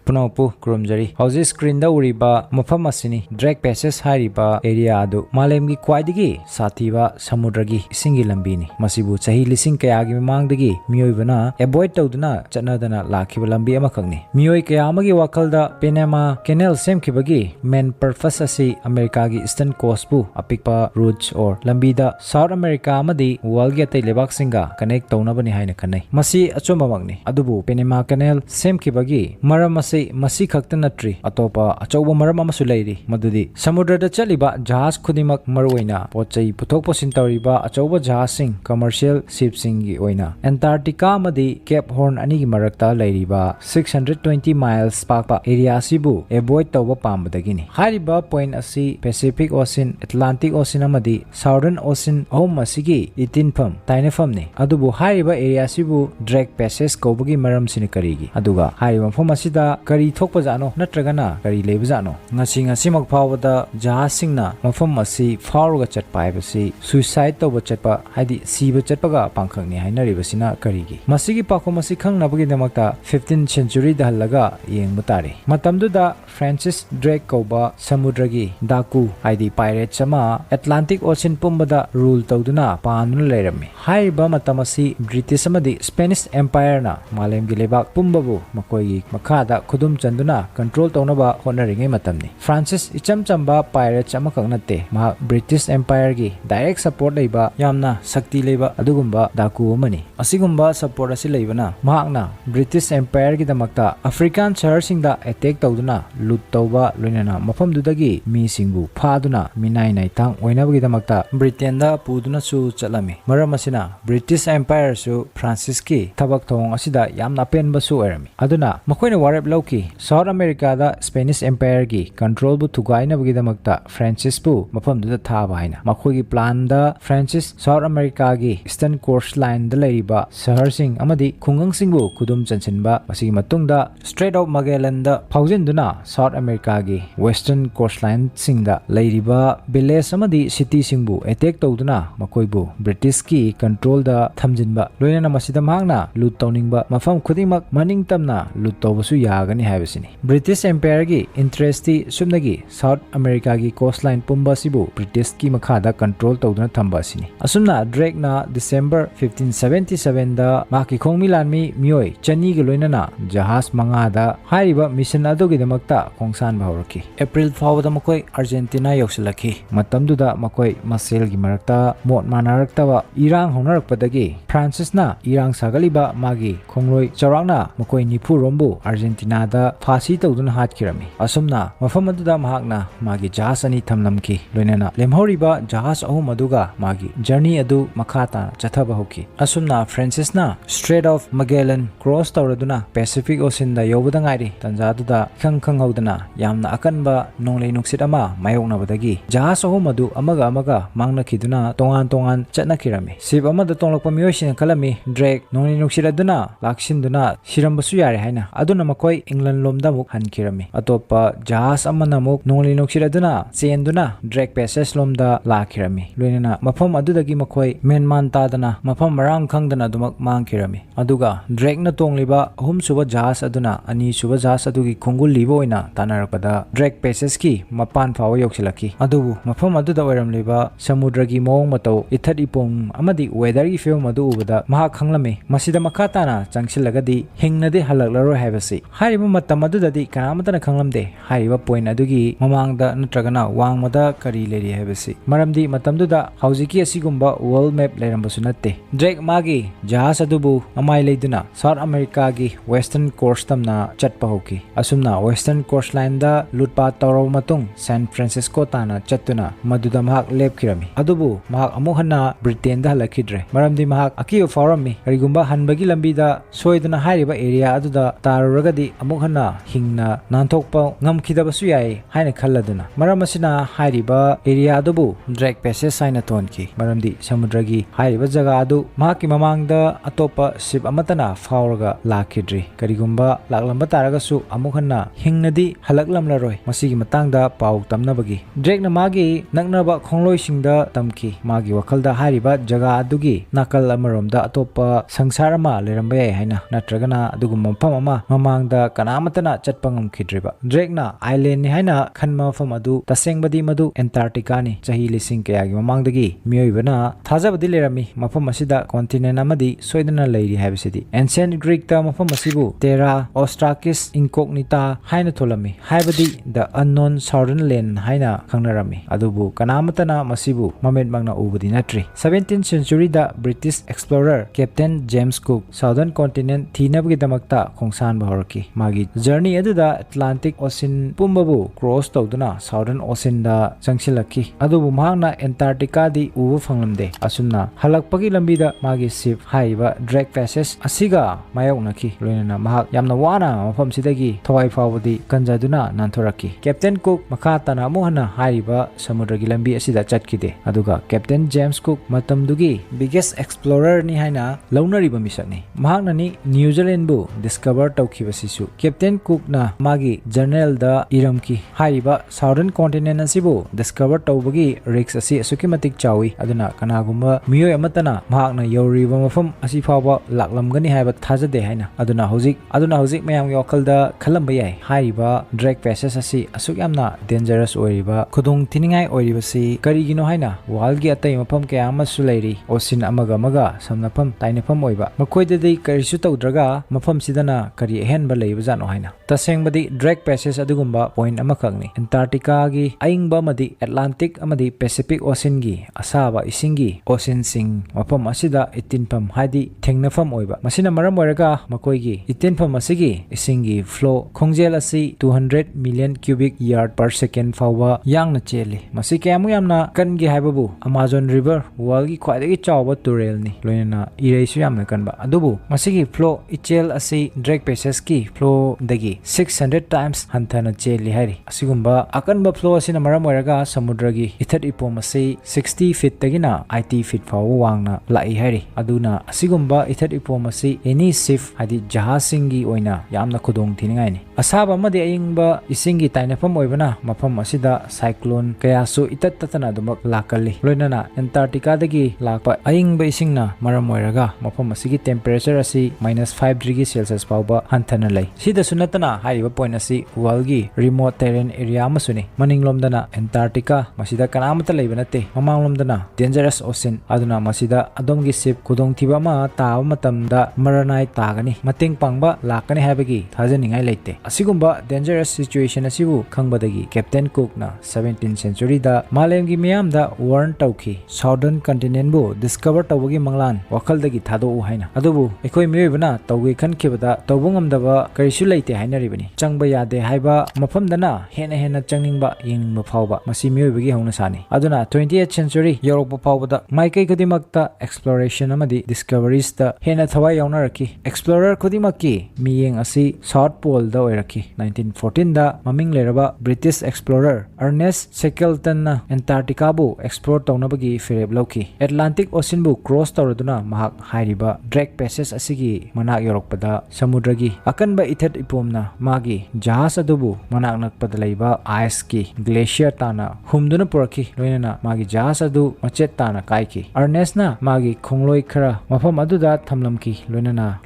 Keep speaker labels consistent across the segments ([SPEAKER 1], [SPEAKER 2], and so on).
[SPEAKER 1] Punopu Kurumjari Houses Screen the Uriba Mafam Asini Drake Passes Hariba Area Adu Malemgi Kwaidigi Sativa Samudragi Singilambini Masibu Sahi Lising Kayagi Mangdagi Mioivana Avoid Toduna Chatnadana Lakibalambi Amakangni Mioi Kayamagi Wakalda Penema Canal Semkibagi Main Purpose Asi America gi Eastern Coast Bu Apikpa Routes or Lambida South America Amadi Walgate Lebak Singa Connect Tonabani Haina Kanai Masi Achumba Magni Adubu Penema Canal Semkibagi Maramasi Masi Kaktanatri Atopa Achoba Marama Sulairi Madudi Samudra the Chaliba Jahaz Kudimak Marwina Pochai Putopo Sintoriba Achoba Jahazing Commercial Shipsing Oina Antarctica Madi Cape Horn Ani Marakta Lairiba 620 miles Papa Area Sibu Avoid Toba Pambadagini Hariba Point Asi Pacific Ocean Atlantic Ocean Amadi Southern Ocean Home Masigi Itinfam Tainafamni Adubu Hariba Area Sibu Drake Passes Kobagi Maram Sinikarigi Aduga Hariba Fomasida Kari Tokpazano Natragana Kari Lebzano Nasing Asimak Pawada Jahasingna Mafam Asi Faoraga Chatpa Asi Suicide Toba Chatpa Hadi Siba Chatpaga Pankangni Hainaribasina Karigi Masigi Pakomasi Kang Nabagi Damakta 15th century Dahalaga Yeng Mutari Matamduda Francis Drake Koba Samudragi Daku Hadi Pirates Sama Atlantic Ocean Pumbada Rule Toduna Panun Lerami Haiba Matamasi British Amadi Spanish Empire na Malem Gilebak Pumbabu Makoyi Makada Kudum Chanduna Control Tonaba Honoring Matamni Francis Icham Chamba Pirates Amakagnate Ma British Empire gi direct support Leba Yamna Sakti Leba Adugumba Daku Mani Asigumba support Asi Lebana Mahakna British Empire gi Damakta African Saharsingda attack Toduna Lut Toba Lunana Mafam Dudagi Mi Singbu Faduna Minai Naitang Oinabagi Damakta Britain da Puduna Su Chalami Maramasina British Empire su Francis ki Tabak Thong Asida Yamna Penba Su Erami Aduna Makoina Warab Loki South America da Spanish Empire gi control bu Tugaina Bagi Damakta Francis bu Mafam Duda Thaba Haina Makogi plan da Francis South America gi Eastern Coastline da Leriba Sahar Sing Amadi Kungang Singbu Kudum Chansinba Masigi Matungda Strait of Magellan da Faujin Duna South America gi Western Coastline Singda Leriba Village Amadi City Singbu attack Toduna Makoibu British ki control da Thamjinba Loina Masida Magna Lut Towningba Mafam Kudimak Maning Tamna Lut Tobasu Yagani Habasini British Empire gi interesti Subnagi South America gi coastline Pumba Sibu British ki Makada control Toduna Thambasini Asumna Drake na December 1577 da Maki Khongmilanmi Mioi Chani gi loinana Jahaz Mangada Hariba mission adogi damakta Kongsan Bahoraki April Fawada Makoi Argentina Yosilaki Matamduda Makoi Masel gi marakta Mot Manaraktawa Irang Honarakpadagi Francis na Irang Sagaliba Magi Kongroi Charangna Makoi Nipu Rombu Argentina da Fasi Toduna Hatkirami Asumna Mafamaduda Mahakna Magi Jahaz Ani Thamlamki Loinana Lemhoriba Jahaz Ahum Aduga Magi Journey Adu Makata Chathaba Hoki Asumna Francis na Strait of Magellan Cross Tauraduna Pacific Ocean da Yobada Ngairi Tanzaduda Khang Haudana Yamna Akanba Nonglei Nuksit Ama Mayoknabadagi Jahaz Ahum Adu Amaga Mangna Kiduna Tongan Chatnakirami Sib Amada Tonglakpa Miyoshin Kalami Drake Nonglei Nuksit Aduna Lakshinduna Shirambasu Yare Haina Aduna Makoi England Lomda Muk Hankirami Atopa Jahaz Amana Muk Nonglei Nuksit Aduna Chenduna Drake Passes Lomda Lakirami Loinana Mafam Adudagi Makoi Menman Tadana Mafam Marang Khangdana Dumak Mangkirami Aduga Drake na Tongliba Ahum Suba Jahaz Aduna Ani Suba Jahaz Adugi Khongul Libo Oina Tanarapada Drake Passes ki Mapan Fawa Yoksilaki Adubu Mafam Aduda Oiramliba Samudragi Mong Mato Ithad Ipong Amadi Weather gi Film Adu Ubada Maha Khanglami Masida Makatana Changsilagadi Hingnade Halaklaro Habasi Hariba Matam Adudadi Kanamatana Khanglamde Hariba Point Adugi Mamangda Natragana Wangmada Kari Leri Habasi Maramdi Matamduda Hauziki Asigumba World Map Lerambasu Natte Drake Magi Jahaz Adubu Amai Leiduna South America gi Western Coast Tamna Chatpa Hoki Asumna Western Coastline da Lutpa Tawraw Matung San Francisco Tana Chatuna Maduda Mahak Lepkirami Adubu Mahak Amuhana Britain da Halakidre Maramdi Mahak Akiyo Faurami Karigumba Hanbagi Lambida Soiduna Hariba area Aduda Taruragadi Amuhana Hingna Nantokpa Ngamkidabasu Yai Haina Khalladuna Maramasina Hariba area Adubu Drake Passes Saina Tonki Maramdi Samudragi Hariba Jaga Adu Mahaki Mamangda Atopa Sip Amatana Faoraga Lakidri Karigumba Laklamba Taragasu Amuhana Hingnadi Halaklamlaroi Masigi Matangda Pau Tamnabagi Drake na Magi Naknaba Khongloi Singda Tamki Magi Wakalda Hariba Jaga Adugi Nakal Amaromda Atopa Sangsarama Lerambaya Haina Natragana Adugum Mafam Ama Mamangda kanamatana chatpa ngamkhidriba Drake-na island ni haina khanma mafam adu tasengbadi madu Antarctica ni chahi lising kayagi mamangdagi miyoibana thajabadi lerami mafam asida continent amadi soidana leiri habisidi ancient Greek ta mafam asibu Terra Australis incognita haina tholami haibadi the unknown southern land haina khangnarami adubu kanamatana masibu mamet mangna ubadi natri 17th century da British explorer Captain James Cook southern continent thinabagi damakta khongsan bahorki magi journey aduda Atlantic Ocean pumbabu cross tawduna southern ocean da changsilaki adubu mahangna Antarctica di ubu phanglamde asumna halakpagi lambi da magi ship haiba Drake Passage asiga mayoknaki loinana mahak yamna wana mafam sidagi thawai fawadi kanjaduna nanthoraki Captain Cook makhatana mohana haiba samudragi lambi asida chatkide aduga Captain James Cook matamdugi biggest explorer ni haina launariba misakni mahakna ni New Zealand bu discover tawkhibasisu Captain Cook na magi journal da iramki haiba southern continent asibu discover tawbagi risks asi asukimatik chawi aduna kanagumba miyoy amatana mahakna yoriba mafam asi fawa laklamgani haiba thajade haina aduna hojik mayam gi wakhalda khalamba yai haiba Drake Passage asi asuk yamna dangerous oiriba khudung thiningai oiribasi karigino haina wall gi atai mafam kaya amasu leiri ocean amaga samnafam tainafam oiba makoidadei karisu tawdraga mafam sidana kari henba leiba jano haina tasengbadi Drake Passage adugumba point amakhakni Antarctica gi aingba amadi Atlantic amadi Pacific Ocean gi asaba isingi ocean sing mafam asida itinfam hadi thengnafam oiba masina maram oiraga makoigi itinfam asigi isingi flow khongjel asi 200 million cubic yard per second fawa yangna cheli masi kyamu yamna kangi haibabu Amazon River world gi khwaidagi chawba turel ni loina iraisu yamna kanba adubu masigi flow ichel asi Drake Passage ki flow dagi 600 times hanthana cheli hari asigumba akanba flow asina maram oiraga samudragi ithat ipom asi 60 feet tagina 80 feet fawa wangna lai hari aduna asigumba ithat ipom asi any ship hadi jahasingi oina yamna khudong thiningai ni asaba amadi aingba isingi tainafam oibana mafam asida cyclone kayasu itat tatana dumak lakalli loinana Antarctica dagi lakpa aingba isingna maram oiraga mafam asigi temperature asi -5 degree Celsius fawba hanthana lei sida sunatana haiba point asi world gi remote terrain area amasuni maninglomdana Antarctica masida kanamata leiba nate mamanglomdana dangerous ocean aduna masida adomgi ship khudong thiba ma taaba matamda maranai tagani mating pangba lakani haibagi thajaningai leite asigumba dangerous situation asibu khangbadagi Captain Cook na 17th century da malemgi miyamda warn tawki southern continent bu discover tawbagi manglan wakhaldagi thado u haina adubu ekoi miyoibana tawgi khankibada tawbungamdaba karisu leite hainaribani changba yade haiba mafamdana hena changningba yengba fawba masi miyoibagi hongna sani aduna 20th century yorokpa fawbada maikai khudimakta exploration amadi discoveries ta hena thawai yaunaraki explorer khudimaki miyeng asi south pole da oiraki 1914 da maming leraba British explorer Ernest Shackleton na Antarctica bu explore tawnabagi fereb lauki Atlantic Ocean bu cross tawraduna mahak hairiba Drake Passage asigi manak yorokpada samudragi akanba ithat ipomna magi jahaz adubu manak nakpada leiba ice ki glacier tana humduna puraki loinana magi jahaz adu machet tana kaiki Ernest na magi khongloi khara mafam aduda thamlamki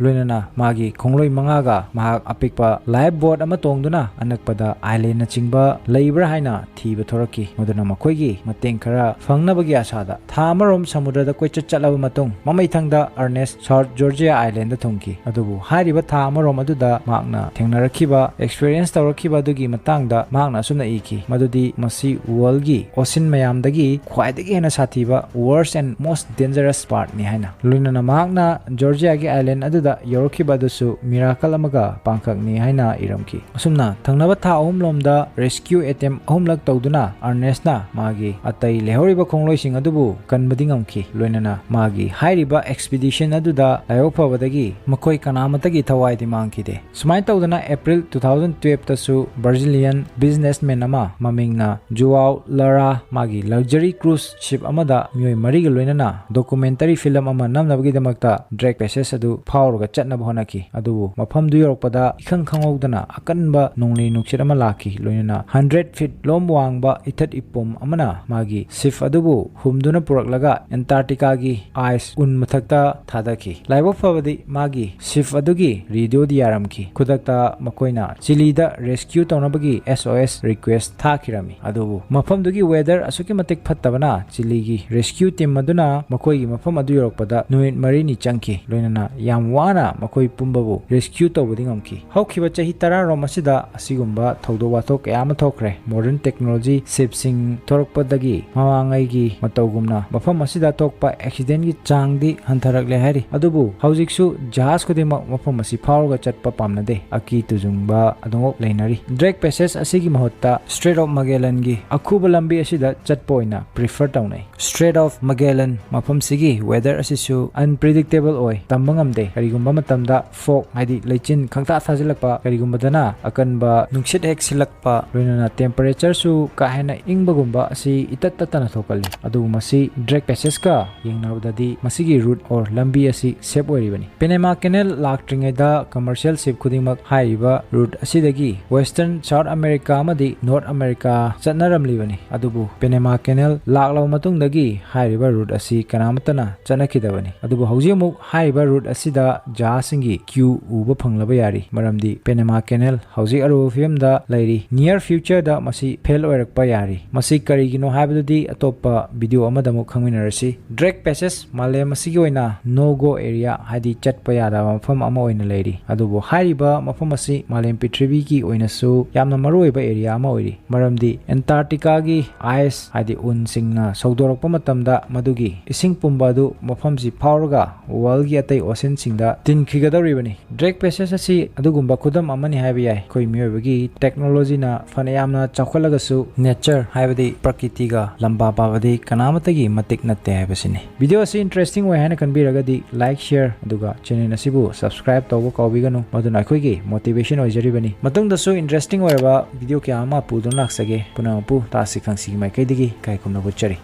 [SPEAKER 1] loinana magi khongloi mangaga mahak apikpa live boat ama tongduna anakpada island na chingba leibra haina thiba thoraki moduna makoigi mateng khara fangnabagi asada thamarom samudrada koichat chalaba matung mamaithangda Ernest South Georgia Island da thongki adubu hariba thamarom aduda makna thengnarakiba experience tawrakiba dugi matangda makna sumna iki madudi masi world gi ocean mayamdagi khwaidagi hena sathiba worst and most dangerous part ni haina loinana makna Georgia gi island aduda yorokiba dusu miracle amaga pangkhak ni haina iramki asumna thangnaba tha ahum lomda rescue attempt ahumlak tawduna Ernest na magi atai lehoriba khongloising adubu kanbadi ngamki loinana magi hairiba expedition aduda layophabadagi makoi kanamatagi thawai di mangkide sumai tawduna April 2012 tasu Brazilian businessman ama mamingna Joao Lara magi luxury cruise ship amada mioi mariga loinana documentary film ama namnabagi damakta Drake Passage adu Faoraga Chatnaba honaki adubu mafam du yorokpada ikhang khangogdana akanba nongli nuksit ama laki loinana 100 feet lom wangba ithat ipom amana magi ship adubu humduna puraklaga Antarctica gi ice un mathakta thadaki laibo fabadi magi ship adugi radio di yaramki khudakta makoina Chile rescue taunabagi SOS request thakirami adubu mafamdugi weather asuki matik phattabana Chile gi rescue team maduna makoi gi mafam adu yorokpada nuit marini changki loinana yam wana makoi pumbabu rescue tawbudi ngamki hawkiba chahi 10 rom asida asigumba thawdo wathok kayama thokre modern technology shipsing thorokpadagi mawangai gi matawgumna mafam asida thokpa accident gi changdi hantharagle hari adubu hawjiksu jahaz kudima mafam asi Faoraga Chatpa pamnade aki tujungba adongok leinari drag passage asigi mahutta Strait of Magellan gi akuba lambi asida chatpoina prefer tawnai Strait of Magellan mafam sigi weather asisu unpredictable oi tambangamde karigumba matamda fog haidi leichin khangta thajilakpa karigumba dana akanba nungsit hek silakpa loinana temperature su ka hena ingbagumba asi itattatana thokali adu masi drag passage ka yengnabdadi masigi route or lambi asi sep oiribani Panama Canal laktringaida commercial ship khudingmak haiba route asidagi western South America amadi North America chatnaramlibani adubu Panama Canal laklaw matungdagi haiba route asi kanamatana chanakidabani adubu haujimuk haiba route asida jahasingi queue uba phanglaba yari maramdi Panama Canal hauji aru fiamda lairi near future da masi fail oirakpa yari masi karigino haibadudi atopa video amadamuk khangminarasi drag passage malem asigi oina no go area hadi chatpa yada mafam ama oina lairi adubu haiba mafam asi malem pitribi ki oina su yamna maruiba area ama oiri maramdi Antarctica gi ice hadi un singna sogdorokpa matamda madugi ising pumbadu mafam si Faoraga world gi atai ocean singda tin khigadoribani drag passage asi adugumba khudam amani haiba yai koi miyobagi technology na fana yamna chawkhalagasu nature haibadi prakriti ga lamba babadi kanamatagi matik natte haibasini video asi interesting way hana kanbiragadi like share aduga channel asibu subscribe tawbo kawbiganu maduna akhoi motivation oijaribani matungdasu interesting oiraba video kya ama pudun laksage punapu tasi khangsi mai kaidigi kai kumna buchari